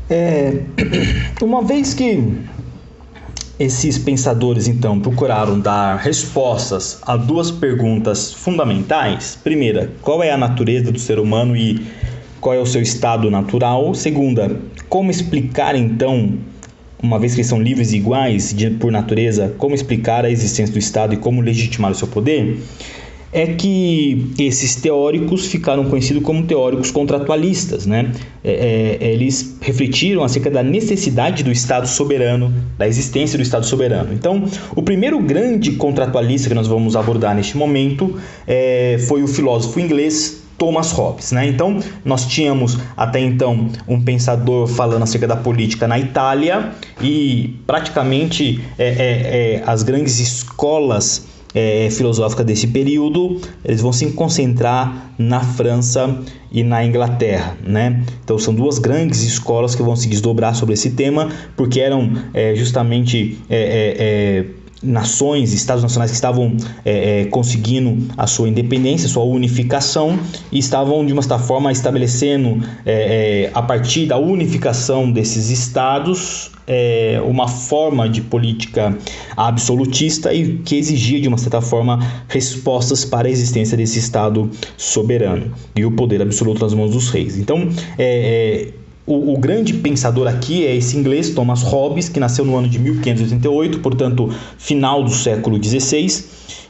É, uma vez que esses pensadores, então, procuraram dar respostas a duas perguntas fundamentais. Primeira, qual é a natureza do ser humano e qual é o seu estado natural? Segunda, como explicar, então, uma vez que eles são livres e iguais por natureza, como explicar a existência do Estado e como legitimar o seu poder? É que esses teóricos ficaram conhecidos como teóricos contratualistas, né? Eles refletiram acerca da necessidade do Estado soberano, da existência do Estado soberano. Então, o primeiro grande contratualista que nós vamos abordar neste momento foi o filósofo inglês Thomas Hobbes, né? Então, nós tínhamos até então um pensador falando acerca da política na Itália e praticamente as grandes escolas filosóficas desse período, eles vão se concentrar na França e na Inglaterra, né? Então são duas grandes escolas que vão se desdobrar sobre esse tema, porque eram justamente nações, estados nacionais que estavam conseguindo a sua independência, sua unificação, e estavam de uma certa forma estabelecendo a partir da unificação desses estados uma forma de política absolutista e que exigia de uma certa forma respostas para a existência desse estado soberano e o poder absoluto nas mãos dos reis. Então o grande pensador aqui é esse inglês, Thomas Hobbes, que nasceu no ano de 1588, portanto, final do século XVI,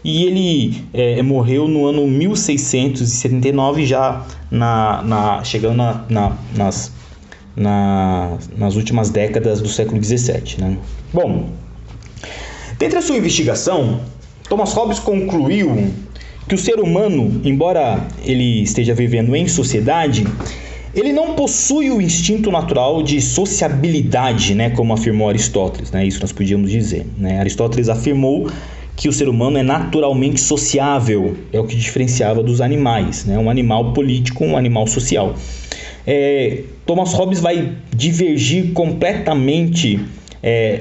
e ele morreu no ano 1679, já chegando nas últimas décadas do século XVII, né? Bom, dentre a sua investigação, Thomas Hobbes concluiu que o ser humano, embora ele esteja vivendo em sociedade, ele não possui o instinto natural de sociabilidade, né, como afirmou Aristóteles, né, isso nós podíamos dizer, né? Aristóteles afirmou que o ser humano é naturalmente sociável, é o que diferenciava dos animais, né? Um animal político, um animal social. Thomas Hobbes vai divergir completamente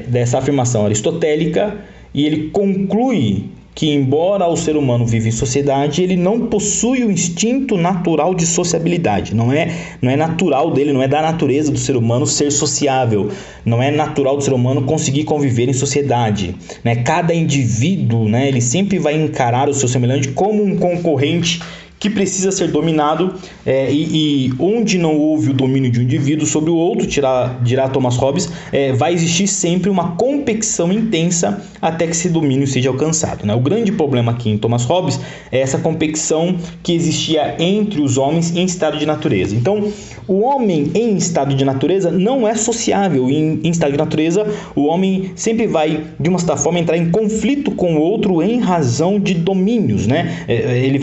dessa afirmação aristotélica e ele conclui que, embora o ser humano viva em sociedade, ele não possui o instinto natural de sociabilidade. Não é natural dele, não é da natureza do ser humano ser sociável. Não é natural do ser humano conseguir conviver em sociedade, né? Cada indivíduo, né, ele sempre vai encarar o seu semelhante como um concorrente que precisa ser dominado, e onde não houve o domínio de um indivíduo sobre o outro, dirá Thomas Hobbes, vai existir sempre uma competição intensa até que esse domínio seja alcançado, né? O grande problema aqui em Thomas Hobbes é essa competição que existia entre os homens em estado de natureza. Então, o homem em estado de natureza não é sociável. Em estado de natureza, o homem sempre vai, de uma certa forma, entrar em conflito com o outro em razão de domínios, né? Ele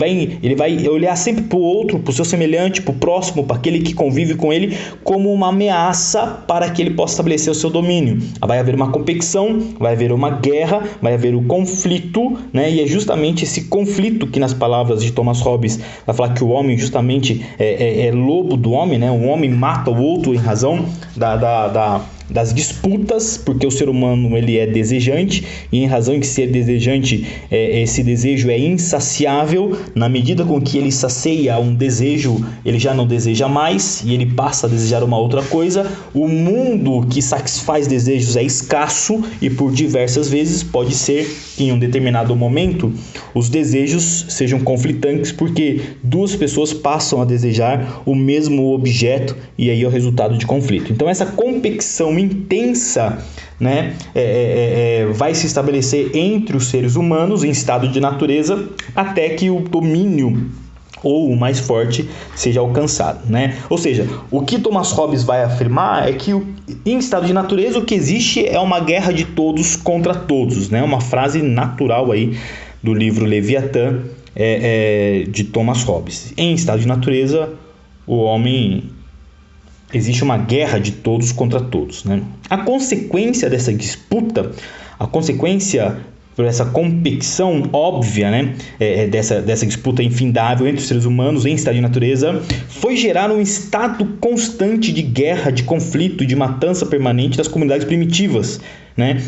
vai olhar sempre para o outro, para o seu semelhante, para o próximo, para aquele que convive com ele, como uma ameaça para que ele possa estabelecer o seu domínio. Vai haver uma competição, vai haver uma guerra, vai haver o conflito, né? E é justamente esse conflito que, nas palavras de Thomas Hobbes, vai falar que o homem justamente é lobo do homem, né? O homem mata o outro em razão das disputas, porque o ser humano ele é desejante, e em razão de ser desejante, esse desejo é insaciável. Na medida com que ele sacia um desejo, ele já não deseja mais e ele passa a desejar uma outra coisa. O mundo que satisfaz desejos é escasso e por diversas vezes pode ser que em um determinado momento os desejos sejam conflitantes, porque duas pessoas passam a desejar o mesmo objeto e aí é o resultado de conflito. Então essa competição intensa, né, vai se estabelecer entre os seres humanos em estado de natureza até que o domínio ou o mais forte seja alcançado, né? Ou seja, o que Thomas Hobbes vai afirmar é que em estado de natureza o que existe é uma guerra de todos contra todos, né? Uma frase natural aí do livro Leviatã, de Thomas Hobbes. Em estado de natureza, o homem existe uma guerra de todos contra todos, né? A consequência dessa disputa, a consequência por essa competição óbvia, né, dessa disputa infindável entre os seres humanos em estado de natureza, foi gerar um estado constante de guerra, de conflito, de matança permanente das comunidades primitivas, né?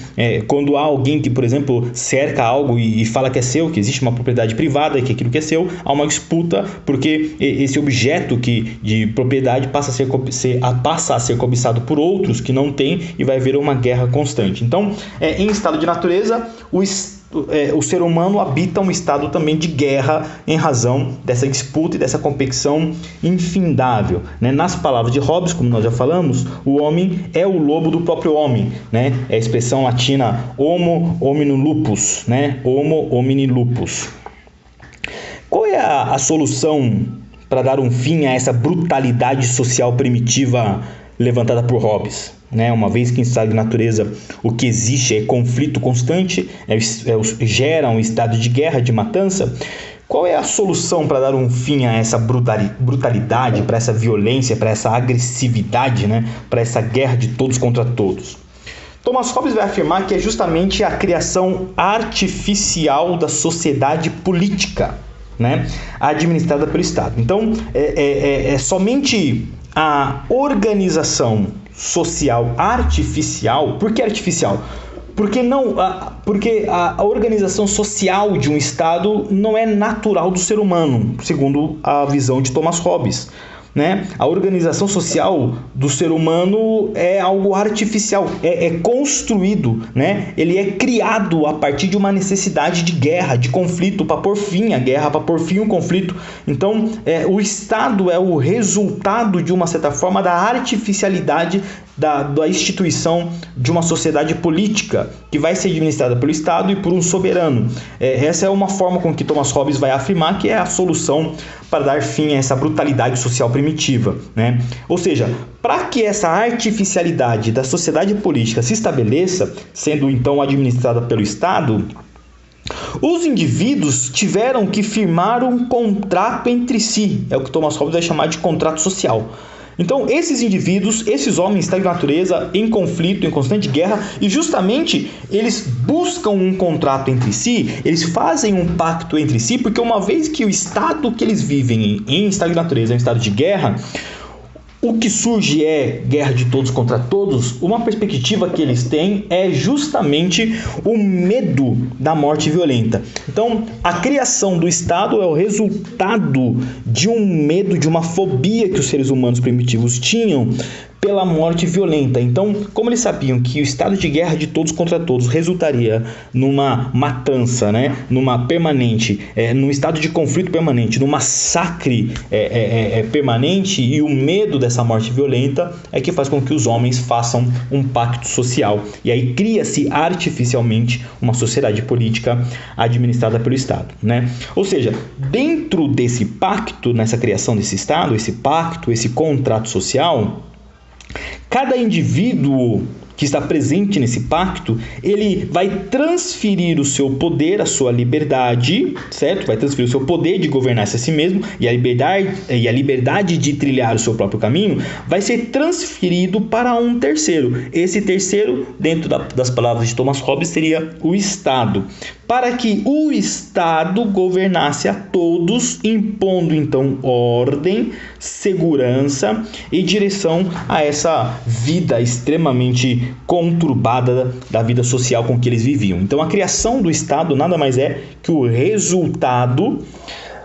Quando há alguém que, por exemplo, cerca algo e fala que é seu, que existe uma propriedade privada e que aquilo que é seu, há uma disputa porque esse objeto de propriedade passa a ser cobiçado por outros que não têm e vai haver uma guerra constante. Então, em estado de natureza, o ser humano habita um estado também de guerra em razão dessa disputa e dessa competição infindável, né? Nas palavras de Hobbes, como nós já falamos, o homem é o lobo do próprio homem, né? É a expressão latina homo homini lupus, né? Homo homini lupus. Qual é a solução para dar um fim a essa brutalidade social primitiva levantada por Hobbes? Uma vez que em estado de natureza o que existe é conflito constante, gera um estado de guerra, de matança, qual é a solução para dar um fim a essa brutalidade, para essa violência, para essa agressividade, para essa guerra de todos contra todos? Thomas Hobbes vai afirmar que é justamente a criação artificial da sociedade política, administrada pelo Estado. Então, é somente a organização social artificial. Por que artificial? Porque a organização social de um Estado não é natural do ser humano, segundo a visão de Thomas Hobbes. A organização social do ser humano é algo artificial, é construído, ele é criado a partir de uma necessidade de guerra, de conflito, para pôr fim à guerra, para pôr fim ao conflito. Então, o Estado é o resultado, de uma certa forma, da artificialidade da instituição de uma sociedade política que vai ser administrada pelo Estado e por um soberano. Essa é uma forma com que Thomas Hobbes vai afirmar que é a solução para dar fim a essa brutalidade social primitiva, Ou seja, para que essa artificialidade da sociedade política se estabeleça, sendo então administrada pelo Estado, os indivíduos tiveram que firmar um contrato entre si, é o que Thomas Hobbes vai chamar de contrato social. Então, esses indivíduos, esses homens estão de natureza em conflito, em constante guerra, e justamente eles buscam um contrato entre si, eles fazem um pacto entre si, porque uma vez que o estado que eles vivem em estado de natureza é um estado de guerra, o que surge é guerra de todos contra todos. Uma perspectiva que eles têm é justamente o medo da morte violenta. Então, a criação do Estado é o resultado de um medo, de uma fobia que os seres humanos primitivos tinham pela morte violenta. Então, como eles sabiam que o estado de guerra de todos contra todos resultaria numa matança, numa permanente, num estado de conflito permanente, num massacre permanente, e o medo dessa morte violenta é que faz com que os homens façam um pacto social. E aí cria-se artificialmente uma sociedade política administrada pelo Estado, Ou seja, dentro desse pacto, nessa criação desse Estado, esse pacto, esse contrato social, cada indivíduo que está presente nesse pacto, ele vai transferir o seu poder, a sua liberdade, certo? Vai transferir o seu poder de governar-se a si mesmo, e a liberdade de trilhar o seu próprio caminho vai ser transferido para um terceiro. Esse terceiro, dentro das palavras de Thomas Hobbes, seria o Estado. Para que o Estado governasse a todos, impondo então ordem, segurança e direção a essa vida extremamente conturbada da vida social com que eles viviam. Então, a criação do Estado nada mais é que o resultado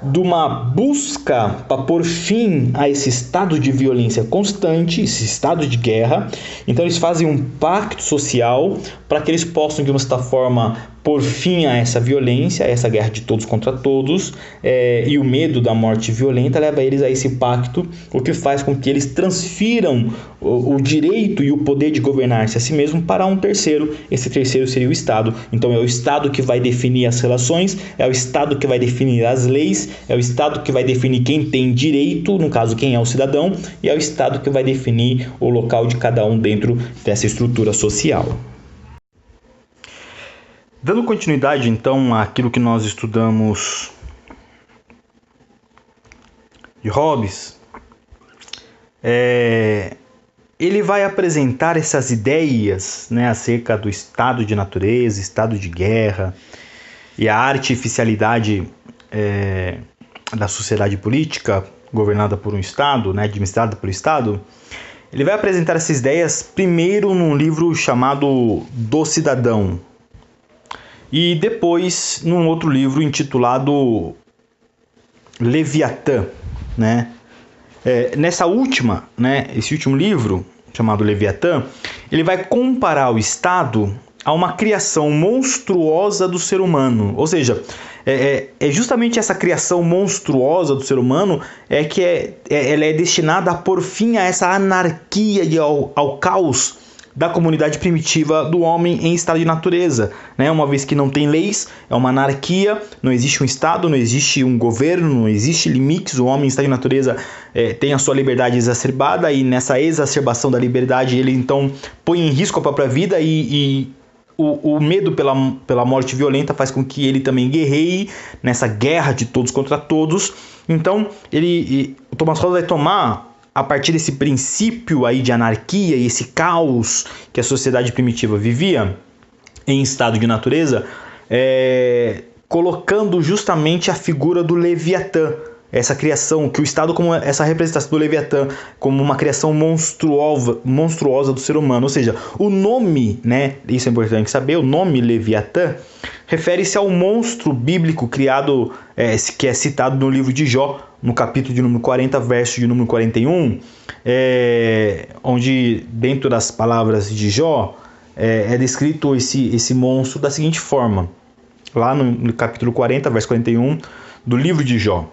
de uma busca para pôr fim a esse estado de violência constante, esse estado de guerra. Então eles fazem um pacto social para que eles possam, de uma certa forma, pôr fim a essa violência, a essa guerra de todos contra todos, e o medo da morte violenta leva eles a esse pacto, o que faz com que eles transfiram o direito e o poder de governar-se a si mesmo para um terceiro. Esse terceiro seria o Estado. Então é o Estado que vai definir as relações, é o Estado que vai definir as leis, é o Estado que vai definir quem tem direito, no caso quem é o cidadão, e é o Estado que vai definir o local de cada um dentro dessa estrutura social. Dando continuidade, então, àquilo que nós estudamos de Hobbes, ele vai apresentar essas ideias, acerca do estado de natureza, estado de guerra e a artificialidade da sociedade política governada por um Estado, administrada pelo Estado. Ele vai apresentar essas ideias primeiro num livro chamado Do Cidadão e depois num outro livro intitulado Leviatã, né? Nessa última, né, esse último livro chamado Leviatã, ele vai comparar o Estado a uma criação monstruosa do ser humano. Ou seja, é justamente essa criação monstruosa do ser humano ela é destinada a pôr fim a essa anarquia e ao caos da comunidade primitiva do homem em estado de natureza, né? Uma vez que não tem leis, é uma anarquia, não existe um Estado, não existe um governo, não existe limites, o homem em estado de natureza tem a sua liberdade exacerbada e nessa exacerbação da liberdade ele então põe em risco a própria vida e o medo pela morte violenta faz com que ele também guerreie nessa guerra de todos contra todos. Então o Thomas Hobbes vai tomar a partir desse princípio aí de anarquia e esse caos que a sociedade primitiva vivia em estado de natureza, colocando justamente a figura do Leviatã, essa criação, que o Estado como essa representação do Leviatã como uma criação monstruosa do ser humano. Ou seja, o nome, né, isso é importante saber, o nome Leviatã refere-se ao monstro bíblico criado, que é citado no livro de Jó, no capítulo de número 40, verso de número 41, onde dentro das palavras de Jó é descrito esse monstro da seguinte forma, lá no capítulo 40, verso 41 do livro de Jó.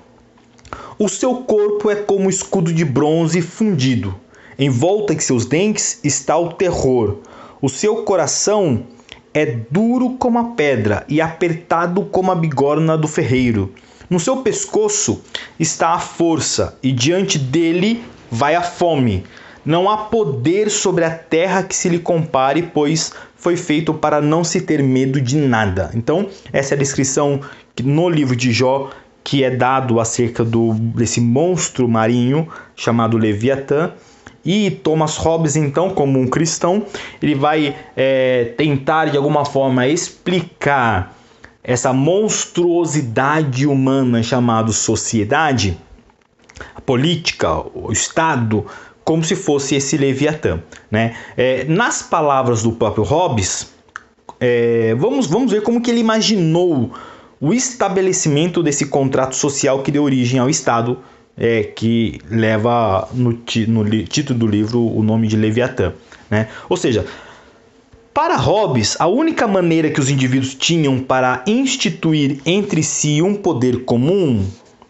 O seu corpo é como escudo de bronze fundido, em volta de seus dentes está o terror. O seu coração é duro como a pedra e apertado como a bigorna do ferreiro. No seu pescoço está a força e diante dele vai a fome. Não há poder sobre a terra que se lhe compare, pois foi feito para não se ter medo de nada. Então, essa é a descrição que no livro de Jó que é dado acerca desse monstro marinho chamado Leviatã. E Thomas Hobbes, então, como um cristão, ele vai tentar de alguma forma explicar essa monstruosidade humana chamada sociedade, a política, o Estado, como se fosse esse Leviatã, né? Nas palavras do próprio Hobbes, vamos ver como que ele imaginou o estabelecimento desse contrato social que deu origem ao Estado, que leva no título do livro o nome de Leviatã, né? Ou seja, para Hobbes, a única maneira que os indivíduos tinham para instituir entre si um poder comum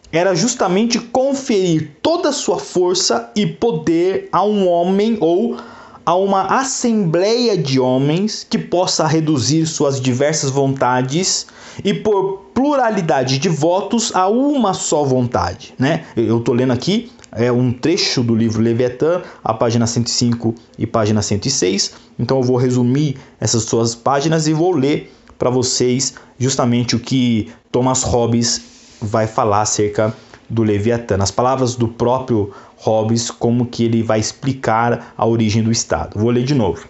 era justamente conferir toda a sua força e poder a um homem ou a uma assembleia de homens que possa reduzir suas diversas vontades e por pluralidade de votos a uma só vontade, né? Eu estou lendo aqui um trecho do livro Leviatã, a página 105 e página 106. Então eu vou resumir essas suas páginas e vou ler para vocês justamente o que Thomas Hobbes vai falar acerca do Leviatã. Nas palavras do próprio Hobbes, como que ele vai explicar a origem do Estado. Vou ler de novo.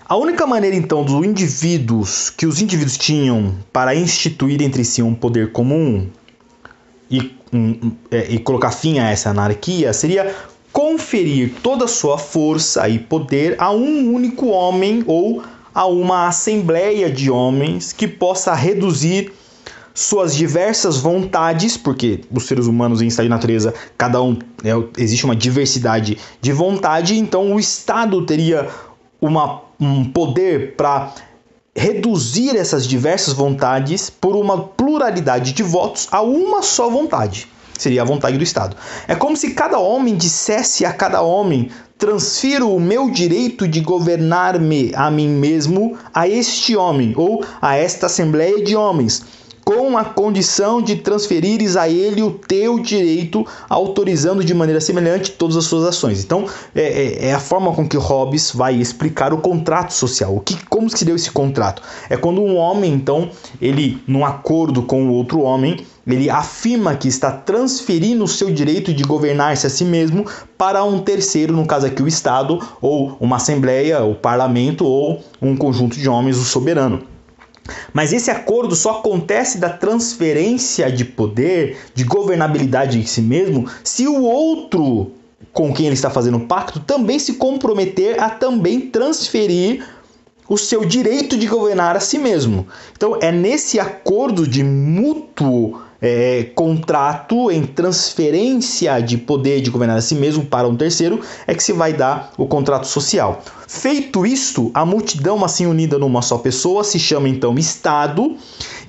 A única maneira, então, que os indivíduos tinham para instituir entre si um poder comum e colocar fim a essa anarquia seria conferir toda a sua força e poder a um único homem ou a uma assembleia de homens que possa reduzir suas diversas vontades, porque os seres humanos em estado de natureza, cada um, existe uma diversidade de vontade, então o Estado teria um poder para reduzir essas diversas vontades por uma pluralidade de votos a uma só vontade. Seria a vontade do Estado. É como se cada homem dissesse a cada homem: transfiro o meu direito de governar-me a mim mesmo a este homem ou a esta assembleia de homens, com a condição de transferires a ele o teu direito, autorizando de maneira semelhante todas as suas ações. Então, é a forma com que Hobbes vai explicar o contrato social. Como se deu esse contrato? É quando um homem, então, ele, num acordo com o outro homem, ele afirma que está transferindo o seu direito de governar-se a si mesmo para um terceiro, no caso aqui o Estado, ou uma assembleia, o parlamento, ou um conjunto de homens, o soberano. Mas esse acordo só acontece da transferência de poder, de governabilidade em si mesmo, se o outro com quem ele está fazendo o pacto também se comprometer a também transferir o seu direito de governar a si mesmo. Então é nesse acordo de mútuo contrato em transferência de poder de governar a si mesmo para um terceiro é que se vai dar o contrato social. Feito isto, a multidão assim unida numa só pessoa se chama então Estado,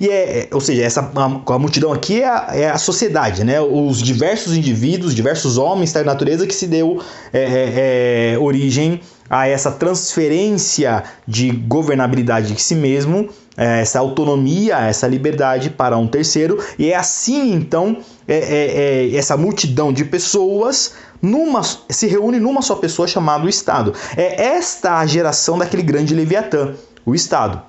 e ou seja, a multidão aqui é a sociedade, né? Os diversos indivíduos, diversos homens da natureza que se deu origem a essa transferência de governabilidade de si mesmo, essa autonomia, essa liberdade para um terceiro, e é assim então essa multidão de pessoas se reúne numa só pessoa chamada Estado. É esta a geração daquele grande Leviatã, o Estado,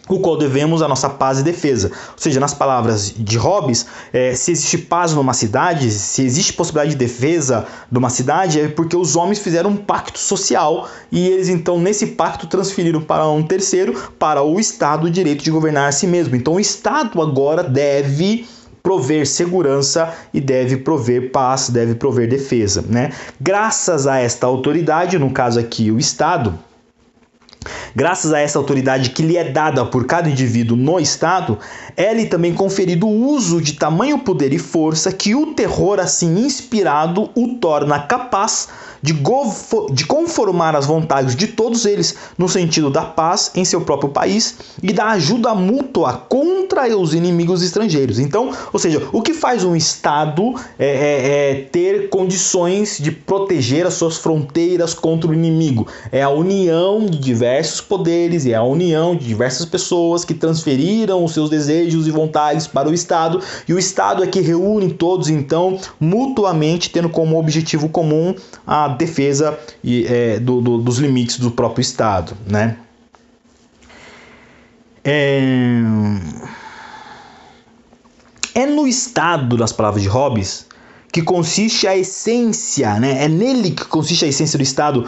o qual devemos a nossa paz e defesa. Ou seja, nas palavras de Hobbes, se existe paz numa cidade, se existe possibilidade de defesa de uma cidade, é porque os homens fizeram um pacto social e eles então nesse pacto transferiram para um terceiro, para o Estado, o direito de governar a si mesmo. Então o Estado agora deve prover segurança e deve prover paz, deve prover defesa, né? Graças a esta autoridade, no caso aqui o Estado, graças a essa autoridade que lhe é dada por cada indivíduo no Estado, é-lhe também conferido o uso de tamanho poder e força que o terror assim inspirado o torna capaz de conformar as vontades de todos eles no sentido da paz em seu próprio país e da ajuda mútua contra os inimigos estrangeiros. Então, ou seja, o que faz um Estado ter condições de proteger as suas fronteiras contra o inimigo? É a união de diversos poderes, é a união de diversas pessoas que transferiram os seus desejos e vontades para o Estado, e o Estado é que reúne todos, então, mutuamente, tendo como objetivo comum a defesa dos limites do próprio Estado, né? É no Estado, nas palavras de Hobbes, que consiste a essência, né? É nele que consiste a essência do Estado,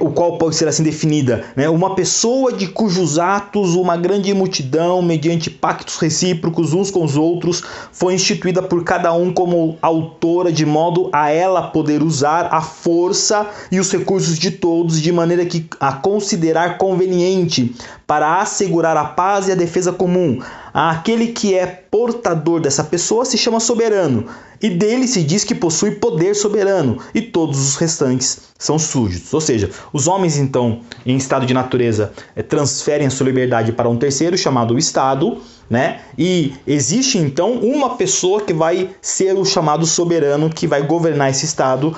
o qual pode ser assim definida, né? Uma pessoa de cujos atos uma grande multidão, mediante pactos recíprocos uns com os outros, foi instituída por cada um como autora, de modo a ela poder usar a força e os recursos de todos, de maneira que a considerar conveniente para assegurar a paz e a defesa comum. Aquele que é portador dessa pessoa se chama soberano, e dele se diz que possui poder soberano, e todos os restantes são súditos. Ou seja, os homens então, em estado de natureza, transferem a sua liberdade para um terceiro, chamado Estado, né? E existe então uma pessoa que vai ser o chamado soberano, que vai governar esse Estado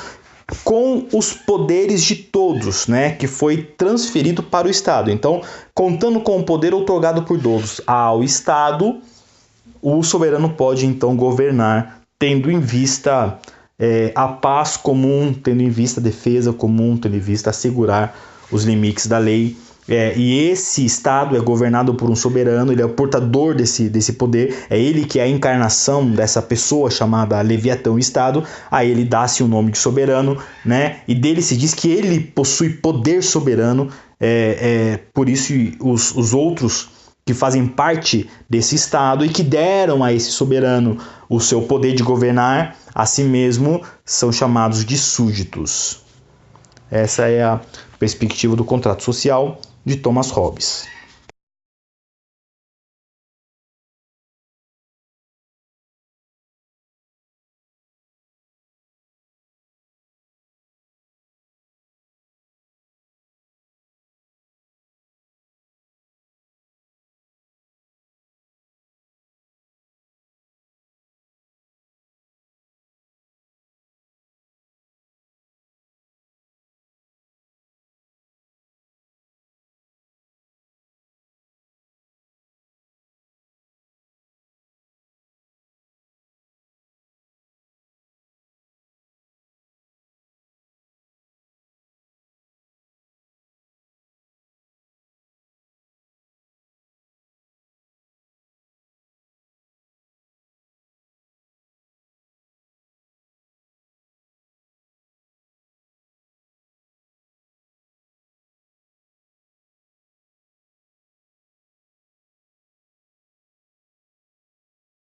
com os poderes de todos, né, que foi transferido para o Estado. Então, contando com o poder outorgado por todos ao Estado, o soberano pode então governar, tendo em vista a paz comum, tendo em vista a defesa comum, tendo em vista assegurar os limites da lei. E esse Estado é governado por um soberano, ele é o portador desse poder, é ele que é a encarnação dessa pessoa chamada Leviatã Estado, a ele dá-se o nome de soberano, né? E dele se diz que ele possui poder soberano, por isso os outros que fazem parte desse Estado e que deram a esse soberano o seu poder de governar a si mesmo são chamados de súditos. Essa é a perspectiva do contrato social de Thomas Hobbes.